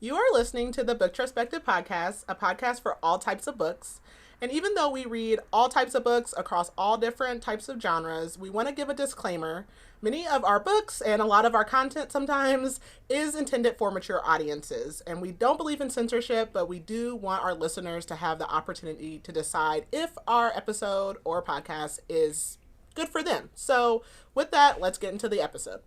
You are listening to the Booktrospective Podcast, a podcast for all types of books. And even though we read all types of books across all different types of genres, we want to give a disclaimer. Many of our books and a lot of our content sometimes is intended for mature audiences. And we don't believe in censorship, but we do want our listeners to have the opportunity to decide if our episode or podcast is good for them. So, with that, let's get into the episode.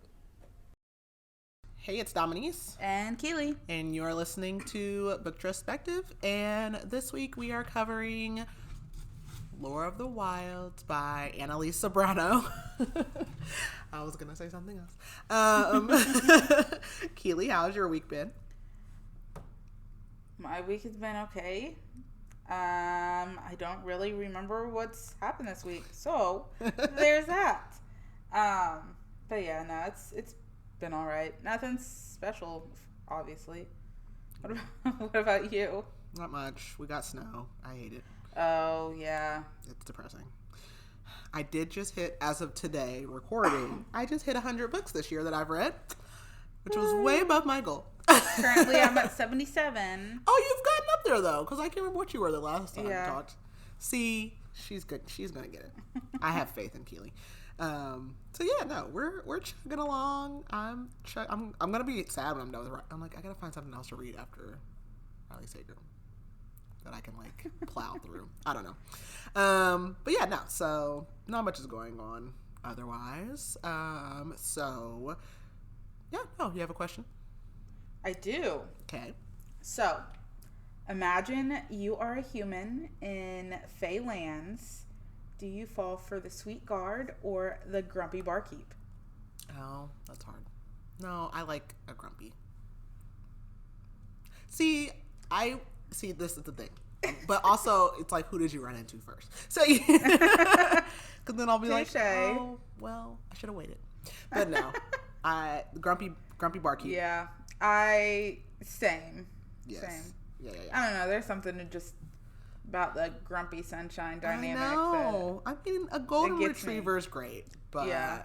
Hey, it's Dominique. And Keely. And you're listening to Booktrospective. And this week we are covering Lore of the Wilds by Analeigh Sbrana. I was going to say something else. Keely, how's your week been? My week has been okay. I don't really remember what's happened this week. So, there's that. But yeah, no, it's been all right. Nothing special, obviously. What about you? Not much. We got snow. I hate it. Oh, yeah. It's depressing. I did just hit, as of today, recording, I just hit 100 books this year that I've read, which was way above my goal. Currently, I'm at 77. Oh, you've gotten up there, though, because I can't remember what you were the last time we talked. See, she's good. She's going to get it. I have faith in Keely. So yeah, no, we're chugging along. I'm gonna be sad when I'm done with it. I'm like, I gotta find something else to read after Riley Sager that I can like plow through. I don't know. But yeah, no. So not much is going on otherwise. So yeah, no. You have a question? I do. Okay. So, imagine you are a human in Fey lands. Do you fall for the sweet guard or the grumpy barkeep? Oh, that's hard. No, I like a grumpy. See, this is the thing. But also, it's like, who did you run into first? So, because then I'll be like, oh, well, I should have waited. But no, grumpy barkeep. Yeah, same. Yes. Same. Yeah. I don't know. There's something to just about the grumpy sunshine dynamic. I know. I mean, a golden retriever is great, but yeah.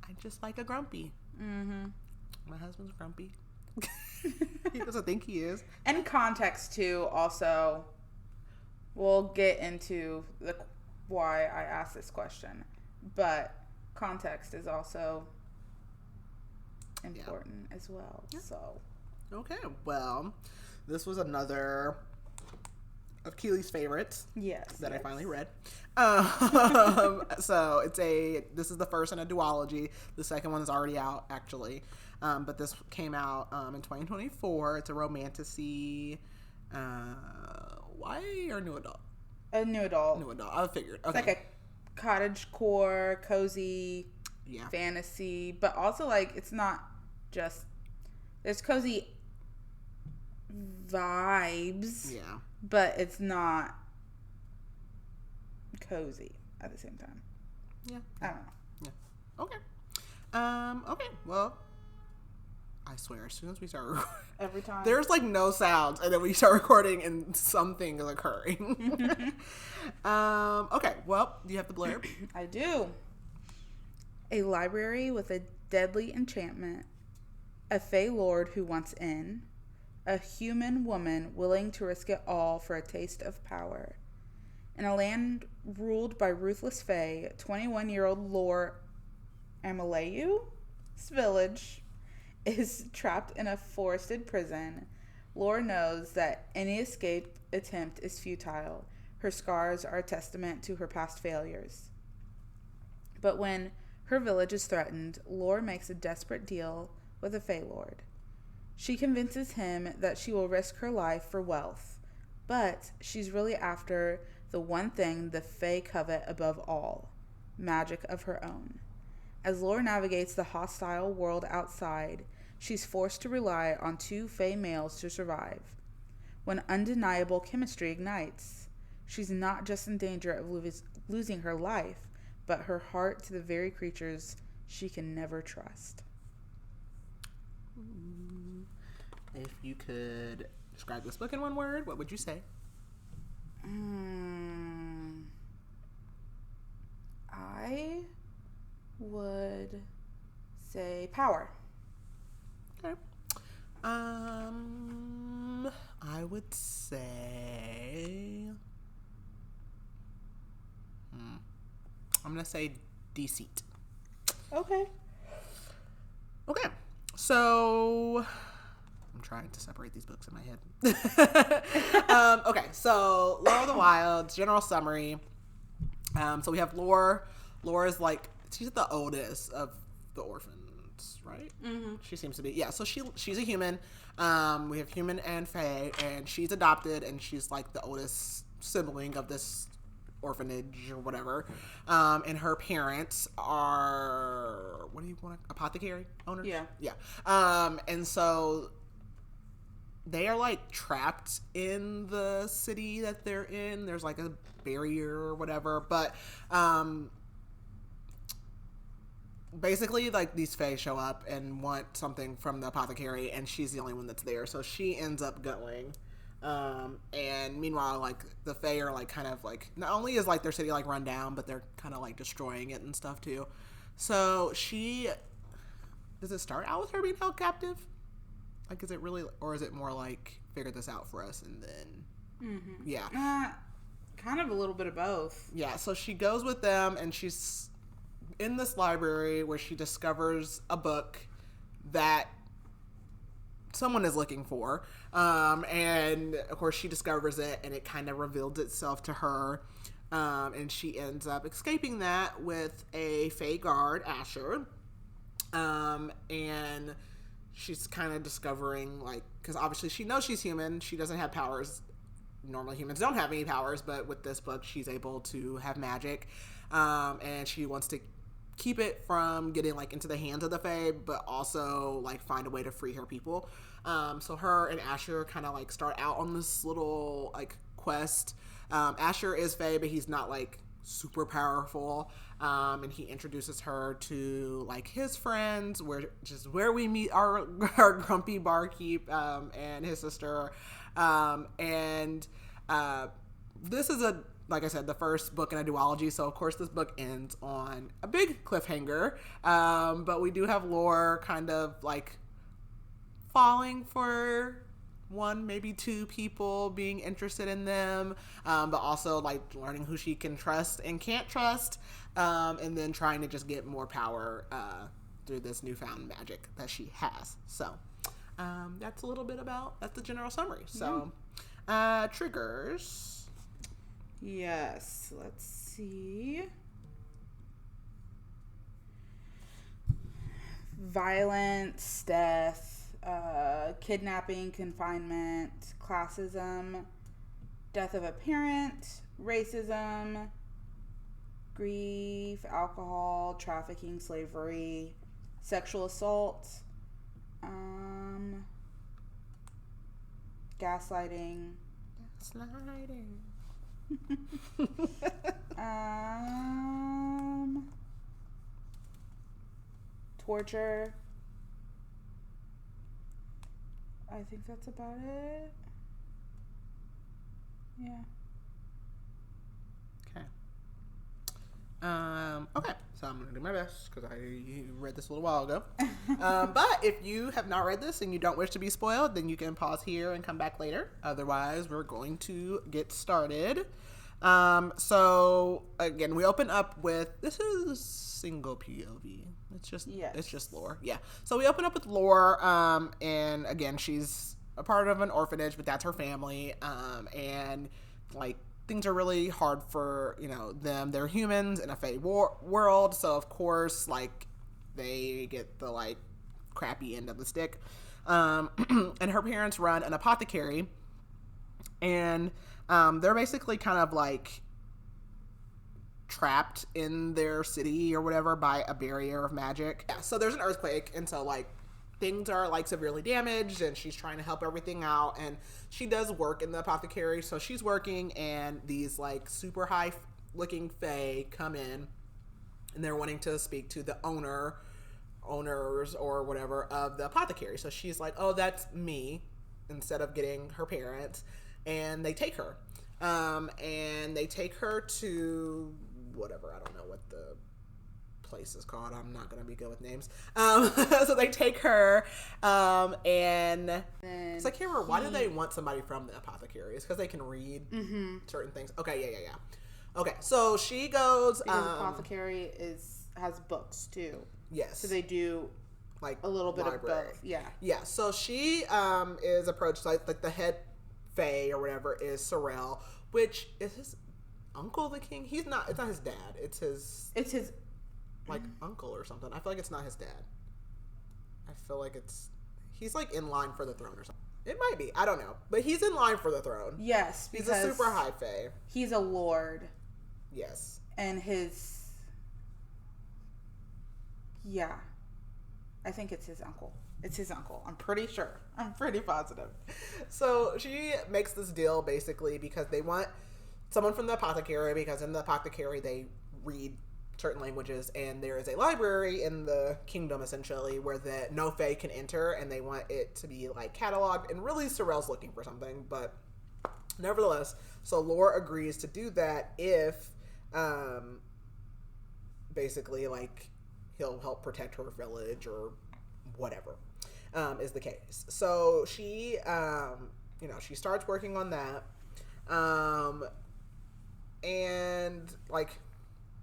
I just like a grumpy. Mm-hmm. My husband's grumpy. He doesn't think he is. And context too. Also, we'll get into why I asked this question, but context is also important as well. Yeah. So, okay. Well, this was another of Keely's favorites. Yes. That I finally read. So this is the first in a duology. The second one is already out, actually. But this came out in 2024. It's a romantasy. YA or new adult? A new adult. New adult. I figured. Okay. It's like a cottagecore, cozy fantasy. But also, like, it's not just... There's cozy vibes. Yeah. But it's not cozy at the same time. Yeah. I don't know. Yeah. Okay. Okay. Well, I swear, as soon as we start recording, every time there's like no sounds, and then we start recording, and something is occurring. Okay. Well, do you have the blurb? I do. A library with a deadly enchantment, a fey lord who wants in, a human woman willing to risk it all for a taste of power. In a land ruled by ruthless fae, 21-year-old Lore Amaleigh's village is trapped in a forested prison. Lore knows that any escape attempt is futile. Her scars are a testament to her past failures. But when her village is threatened, Lore makes a desperate deal with a fey lord. She convinces him that she will risk her life for wealth, but she's really after the one thing the Fae covet above all, magic of her own. As Lore navigates the hostile world outside, she's forced to rely on two Fae males to survive. When undeniable chemistry ignites, she's not just in danger of losing her life, but her heart to the very creatures she can never trust. If you could describe this book in one word, what would you say? I would say power. Okay. I would say, I'm gonna say deceit. Okay. Okay, so I'm trying to separate these books in my head. Okay, so Lore of the Wilds, general summary. So we have Lore. Lore is like, she's the oldest of the orphans, right? Mm-hmm. She seems to be. Yeah, so she's a human. We have human and fae, and she's adopted, and she's like the oldest sibling of this orphanage or whatever. And her parents are, what do you want, apothecary owners? Yeah. Yeah. And so they are like trapped in the city that they're in. There's like a barrier or whatever, but basically like these fae show up and want something from the apothecary, and she's the only one that's there, so she ends up going. And meanwhile, like the fae are like kind of like, not only is like their city like run down, but they're kind of like destroying it and stuff too. So does it start out with her being held captive? Like, is it really, or is it more like figure this out for us and then, yeah, kind of a little bit of both. Yeah. So she goes with them, and she's in this library where she discovers a book that someone is looking for. And of course she discovers it, and it kind of reveals itself to her. And she ends up escaping that with a fae guard, Asher. And she's kind of discovering, like, because obviously she knows she's human. She doesn't have powers. Normally humans don't have any powers, but with this book, she's able to have magic. And she wants to keep it from getting like into the hands of the fae, but also like find a way to free her people. So her and Asher kind of like start out on this little like quest. Asher is fae, but he's not like super powerful. And he introduces her to like his friends, which is where we meet our grumpy barkeep and his sister. This is like I said, the first book in a duology, so of course this book ends on a big cliffhanger. But we do have Lore kind of like falling for one, maybe two people, being interested in them, but also like learning who she can trust and can't trust, and then trying to just get more power through this newfound magic that she has. So that's a little bit that's the general summary. So triggers. Yes, let's see. Violence, death, kidnapping, confinement, classism, death of a parent, racism, grief, alcohol, trafficking, slavery, sexual assault, gaslighting. Torture. I think that's about it. Yeah. Okay. Okay, so I'm gonna do my best because I read this a little while ago. But if you have not read this and you don't wish to be spoiled, then you can pause here and come back later. Otherwise, we're going to get started. So again, we open up with, this is single POV. It's just Lore. Yeah. So we open up with Lore, and again, she's a part of an orphanage, but that's her family. And like things are really hard for, them. They're humans in a fae world. So of course, like they get the like crappy end of the stick. And her parents run an apothecary, and they're basically kind of like trapped in their city or whatever by a barrier of magic. Yeah, so there's an earthquake, and so like things are like severely damaged, and she's trying to help everything out, and she does work in the apothecary. So she's working, and these like super high looking fae come in, and they're wanting to speak to the owners or whatever of the apothecary. So she's like, oh, that's me, instead of getting her parents. And they take her. And they take her to whatever. I don't know what the place is called. I'm not gonna be good with names. So they take her, and so I can't remember why do they want somebody from the apothecary? It's because they can read certain things. Okay, yeah. Okay, so she goes. Because apothecary has books too. Yes. So they do like a little bit library. of both. Yeah. Yeah. So she is approached like the head fae or whatever is Sorrel, which is his uncle, the king. He's not. It's not his dad. It's his like uncle or something. I feel like it's not his dad. I feel like he's like in line for the throne or something. It might be. I don't know. But he's in line for the throne. Yes, because he's a super high fae. He's a lord. Yes. And yeah. I think it's his uncle. It's his uncle. I'm pretty sure. I'm pretty positive. So she makes this deal basically because they want someone from the apothecary, because in the apothecary they read certain languages, and there is a library in the kingdom essentially where no fae can enter, and they want it to be like cataloged, and really Sorrel's looking for something, but nevertheless, so Lore agrees to do that if basically like he'll help protect her village or whatever is the case. So she she starts working on that, and like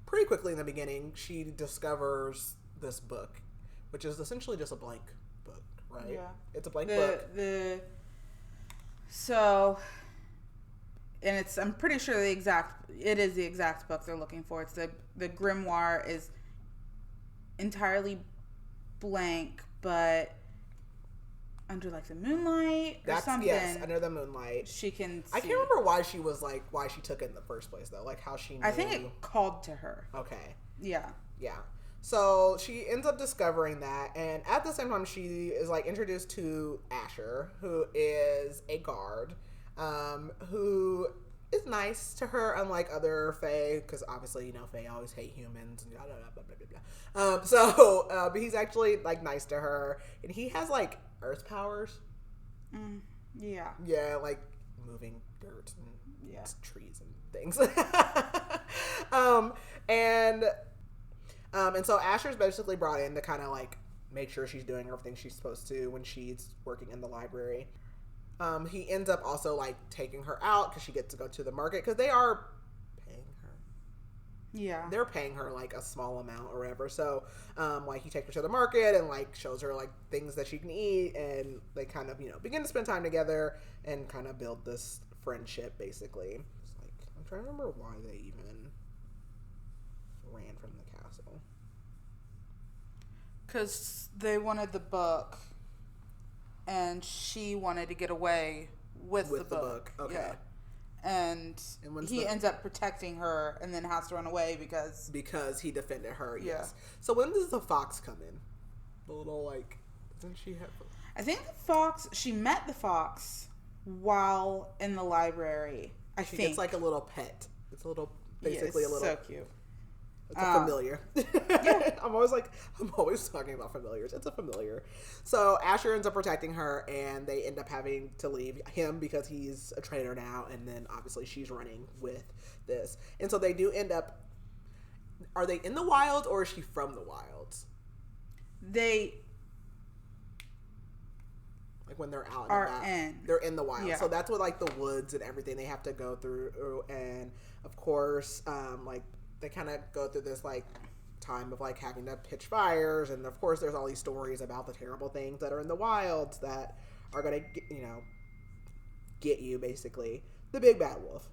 pretty quickly in the beginning, she discovers this book, which is essentially just a blank book, right? Yeah. It's a blank book. And I'm pretty sure it is the exact book they're looking for. It's the grimoire is entirely blank, but under like the moonlight or something. Yes, under the moonlight. She can see. I can't remember why she took it in the first place though. Like how she knew. I think it called to her. Okay. Yeah. Yeah. So she ends up discovering that, and at the same time she is like introduced to Asher, who is a guard, who is nice to her, unlike other fae, because obviously fae always hate humans and blah blah blah blah blah. But he's actually like nice to her, and he has like earth powers. Yeah. Yeah, like moving dirt and trees and things. And so Asher's basically brought in to kind of like make sure she's doing everything she's supposed to when she's working in the library. He ends up also like taking her out because she gets to go to the market, because they are paying her. Yeah. They're paying her like a small amount or whatever. So like he takes her to the market and like shows her like things that she can eat, and they kind of begin to spend time together and kind of build this friendship basically. It's like, I'm trying to remember why they even ran from the castle. Because they wanted the book, and she wanted to get away with the book. Okay. Yeah. And he ends up protecting her, and then has to run away because he defended her. Yes. So when does the fox come in? The little like, doesn't she have? I think she met the fox while in the library. She gets like a little pet. It's a little, basically a little. So cute. It's a familiar. Yeah. I'm always talking about familiars. It's a familiar. So Asher ends up protecting her, and they end up having to leave him because he's a traitor now, and then obviously she's running with this. And so they do end up, are they in the wilds or is she from the wilds? They like when they're out they're in the wild. Yeah. So that's what like the woods and everything they have to go through, and of course like they kind of go through this like time of like having to pitch fires, and of course there's all these stories about the terrible things that are in the wilds that are gonna get you, basically the big bad wolf.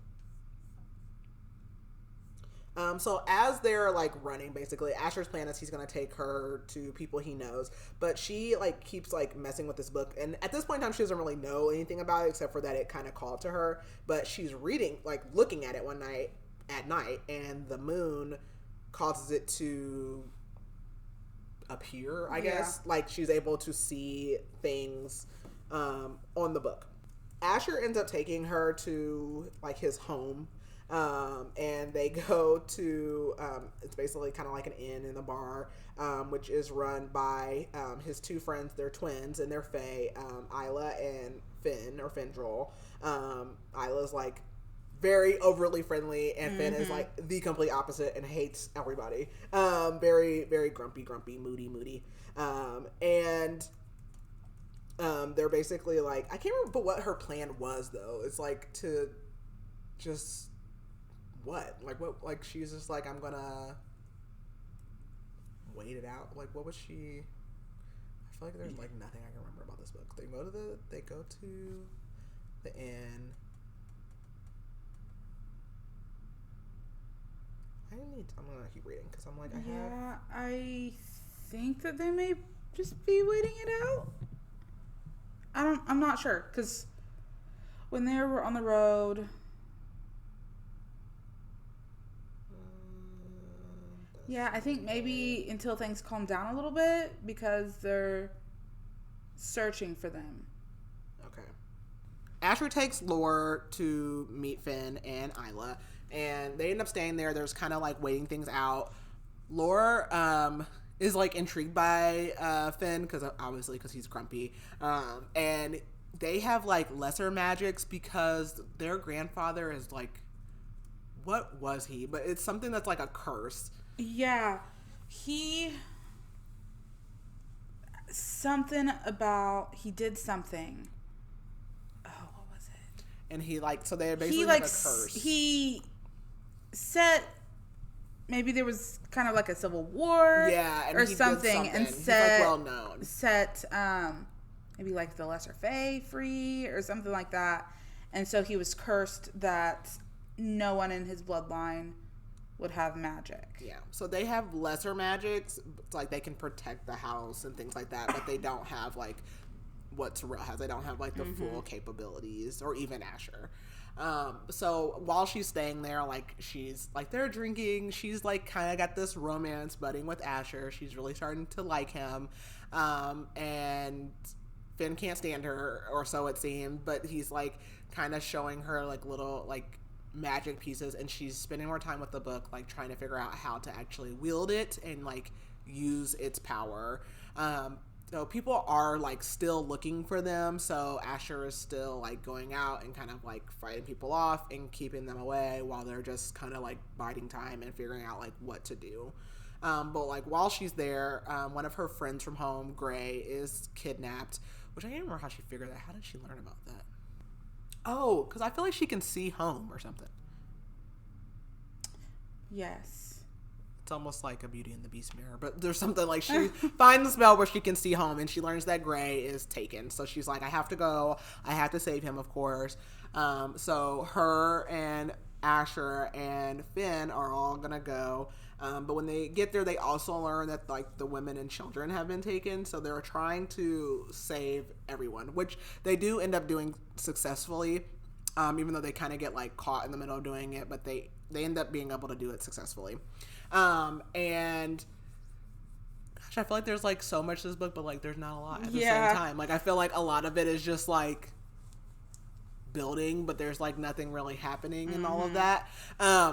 So as they're like running, basically Asher's plan is he's gonna take her to people he knows, but she like keeps like messing with this book, and at this point in time she doesn't really know anything about it except for that it kind of called to her. But she's looking at it one night at night, and the moon causes it to appear, I guess. Like she's able to see things on the book. Asher ends up taking her to like his home, and they go to it's basically kind of like an inn in the bar, which is run by his two friends. They're twins and they're fae, Isla and Finn or Findrel. Isla's like very overtly friendly, and Finn is like the complete opposite and hates everybody. Very, very grumpy, moody. And they're basically like, I can't remember what her plan was though. It's like to just what? Like she's just like, I'm gonna wait it out. Like what was she? I feel like there's like nothing I can remember about this book. They go to the inn. I'm gonna keep reading because I'm like, I think that they may just be waiting it out. I'm not sure because when they were on the road, I think maybe until things calm down a little bit because they're searching for them. Okay. Asher takes Lore to meet Finn and Isla, and they end up staying there. There's kind of like waiting things out. Lore is like intrigued by Finn because he's grumpy, and they have like lesser magics because their grandfather is like, what was he? But it's something that's like a curse. Yeah, he did something. Oh, what was it? And he like, so they basically have a curse. He set, maybe there was kind of like a civil war, or something, and set, like well known. Set maybe like the lesser fae free or something like that, and so he was cursed that no one in his bloodline would have magic. Yeah, so they have lesser magics, like they can protect the house and things like that, but they don't have like what Terrell has. They don't have like the full capabilities, or even Asher. So while she's staying there, like she's like, they're drinking, she's like kind of got this romance budding with Asher. She's really starting to like him, and Finn can't stand her, or so it seemed, but he's like kind of showing her like little like magic pieces, and she's spending more time with the book, like trying to figure out how to actually wield it and like use its power. So people are like still looking for them, so Asher is still like going out and kind of like fighting people off and keeping them away while they're just kind of like biding time and figuring out like what to do. But like while she's there, one of her friends from home, Gray, is kidnapped, which I can't remember how she figured that. How did she learn about that? Oh, because I feel like she can see home or something. Yes. It's almost like a Beauty and the Beast mirror, but there's something like she finds the spell where she can see home, and she learns that Gray is taken. So she's like, I have to go. I have to save him, of course. So her and Asher and Finn are all gonna go. But when they get there, they also learn that like the women and children have been taken. So they're trying to save everyone, which they do end up doing successfully. Even though they kind of get like caught in the middle of doing it, but they end up being able to do it successfully. And gosh, I feel like there's like so much to this book, but like there's not a lot at the same time. Like I feel like a lot of it is just like building, but there's like nothing really happening and all of that.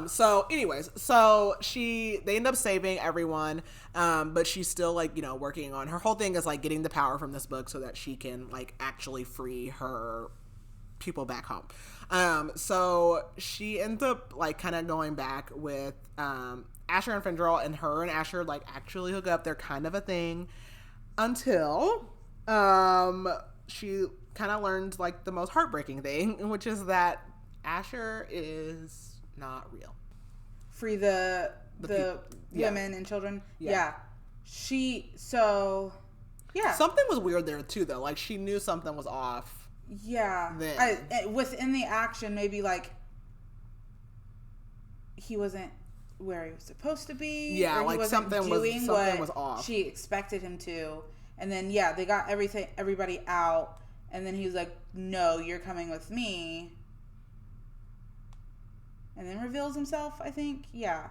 So anyways, they end up saving everyone, but she's still like, working on her whole thing is like getting the power from this book so that she can like actually free her people back home. So she ends up like kind of going back with Asher and Fendrel, and her and Asher like actually hook up. They're kind of a thing until she kind of learns like the most heartbreaking thing, which is that Asher is not real. Free the women and children. Yeah. Something was weird there too, though. Like she knew something was off. Yeah. Within the action, maybe like he wasn't where he was supposed to be. Yeah, like something was off. She expected him to, and then they got everybody out, and then he was like, "No, you're coming with me," and then reveals himself. I think, I'm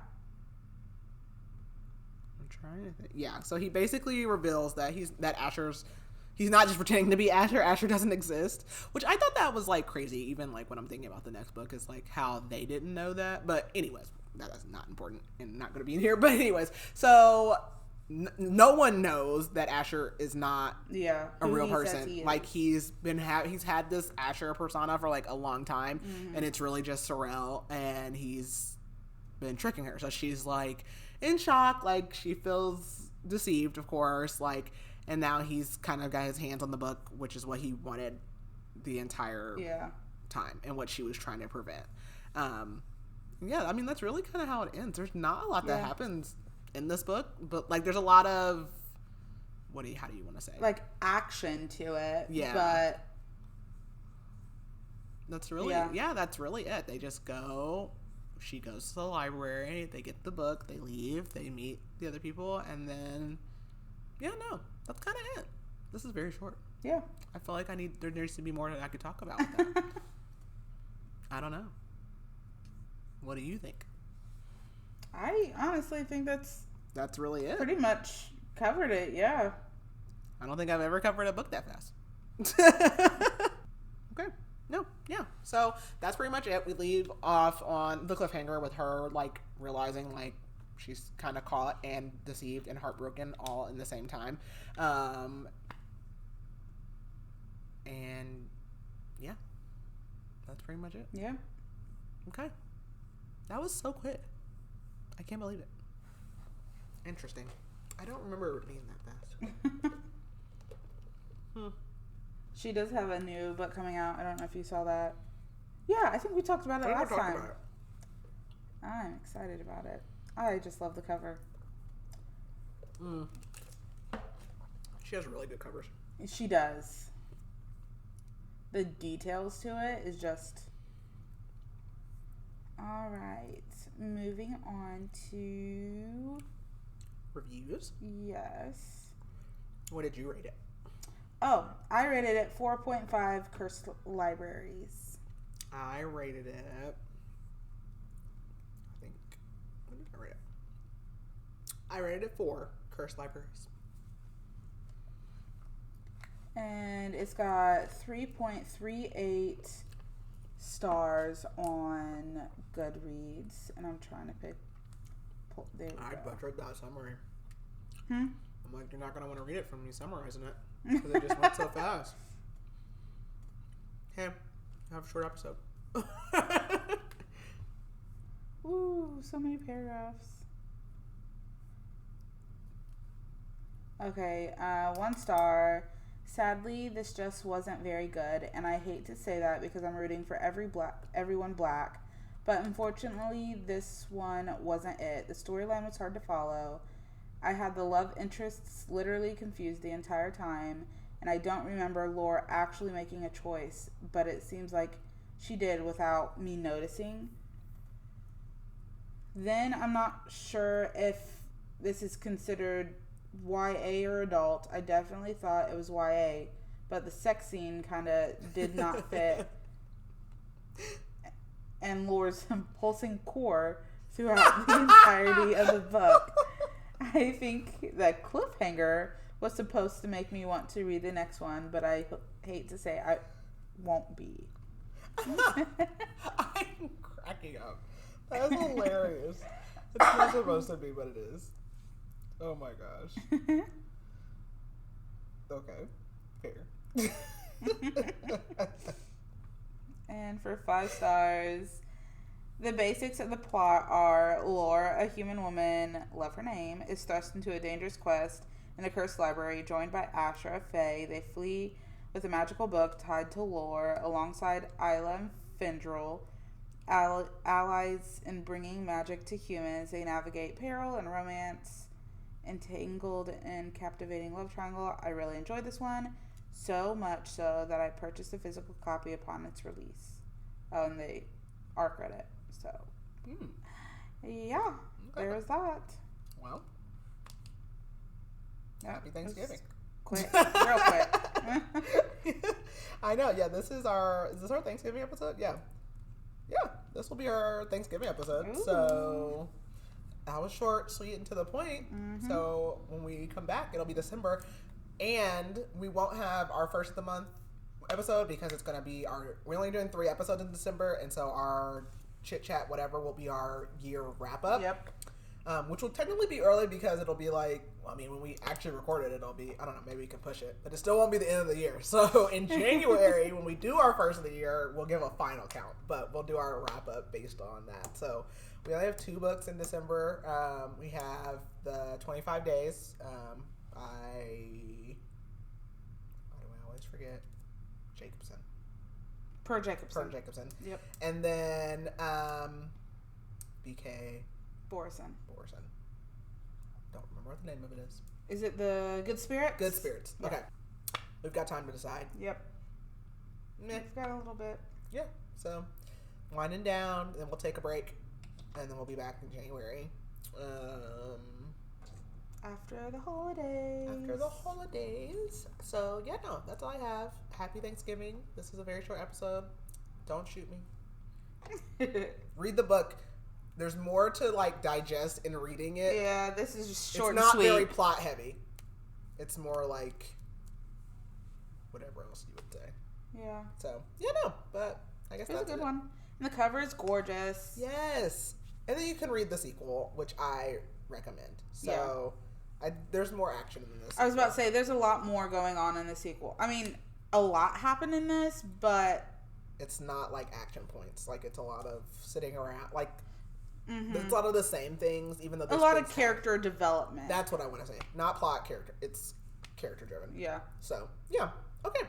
trying to think. Yeah, so he basically reveals that he's not just pretending to be Asher. Asher doesn't exist, which I thought that was like crazy. Even like when I'm thinking about the next book is like how they didn't know that. But anyways, that's not important and not going to be in here. But anyways, so no one knows that Asher is not a real person. Like he's had this Asher persona for like a long time, and it's really just Sorrel, and he's been tricking her. So she's like in shock, like she feels deceived, of course, like, and now he's kind of got his hands on the book, which is what he wanted the entire time and what she was trying to prevent. I mean, that's really kind of how it ends. There's not a lot that happens in this book, but like there's a lot of how do you want to say, like, action to it, but that's really that's really it. They just go, she goes to the library, they get the book, they leave, they meet the other people, and then that's kind of it. This is very short. I feel like there needs to be more that I could talk about with that. I don't know, what do you think? I honestly think that's really it. Pretty much covered it, yeah. I don't think I've ever covered a book that fast. Okay. No, yeah. So that's pretty much it. We leave off on the cliffhanger with her, like, realizing, like, she's kind of caught and deceived and heartbroken all in the same time. And, yeah. That's pretty much it. Yeah. Okay. That was so quick. I can't believe it. Interesting. I don't remember it being that fast. She does have a new book coming out. I don't know if you saw that. Yeah, I think we talked about it last time. I'm excited about it. I just love the cover. She has really good covers. She does. The details to it is just... All right. Moving on to... Reviews? Yes. What did you rate it? Oh, I rated it 4.5 Cursed Libraries. I rated it... What did I rate it? I rated it 4 Cursed Libraries. And it's got 3.38 stars on Goodreads. And I'm trying to pick... There we I go. butchered that summary. I'm like, you're not going to want to read it from me summarizing it. Because it just went so fast. Hey, I have a short episode. Ooh, so many paragraphs. Okay, 1 star. Sadly, this just wasn't very good, and I hate to say that because I'm rooting for everyone black. But unfortunately, this one wasn't it. The storyline was hard to follow. I had the love interests literally confused the entire time, and I don't remember Lore actually making a choice, but it seems like she did without me noticing. Then I'm not sure if this is considered YA or adult. I definitely thought it was YA, but the sex scene kind of did not fit. And Lore's pulsing core throughout the entirety of the book. I think that cliffhanger was supposed to make me want to read the next one, but I hate to say I won't be. I'm cracking up. That is hilarious. It's not supposed to be, but it is. Oh my gosh. Okay. Fair. And for 5 stars, the basics of the plot are Lore, a human woman, love her name, is thrust into a dangerous quest in a cursed library. Joined by Asher, a fae, they flee with a magical book tied to Lore alongside Isla and Findrel, allies in bringing magic to humans. They navigate peril and romance, entangled in captivating love triangle. I really enjoyed this one, so much so that I purchased a physical copy upon its release. Oh, and they are credit. So, yeah, there was that. Well, happy Thanksgiving. Quick, real quick. I know. Yeah, is this our Thanksgiving episode? Yeah, this will be our Thanksgiving episode. Ooh. So that was short, sweet, and to the point. Mm-hmm. So when we come back, it'll be December, and we won't have our first of the month episode because it's going to be we're only doing 3 episodes in December, and so our chit chat whatever will be our year wrap up. Yep. which will technically be early because it'll be like, I mean, when we actually record it, it'll be, I don't know, maybe we can push it, but it still won't be the end of the year. So in January, when we do our first of the year, we'll give a final count, but we'll do our wrap up based on that. So we only have 2 books in December. We have the 25 Days. Why do I always forget? Jacobson. Per Jacobson. Yep. And then BK Borison. Don't remember what the name of it is. Is it the Good Spirits? Good Spirits. Yeah. Okay. We've got time to decide. Yep. Meh. We've got a little bit. Yeah. So, winding down, and then we'll take a break, and then we'll be back in January. After the holidays. So, yeah, no, that's all I have. Happy Thanksgiving. This is a very short episode. Don't shoot me. Read the book. There's more to, like, digest in reading it. Yeah, this is just short and sweet. It's not very plot heavy. It's more like whatever else you would say. Yeah. So, yeah, no, but I guess it's that's a good one. And the cover is gorgeous. Yes. And then you can read the sequel, which I recommend. So, there's more action in this. I was about to say, there's a lot more going on in the sequel. I mean, a lot happened in this, but it's not like action points. Like, it's a lot of sitting around. Like, it's a lot of the same things, even though there's a lot of character development. That's what I want to say. Not plot character. It's character driven. Yeah. So, yeah. Okay.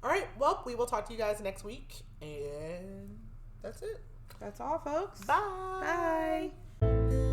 All right. Well, we will talk to you guys next week. And that's it. That's all, folks. Bye. Bye.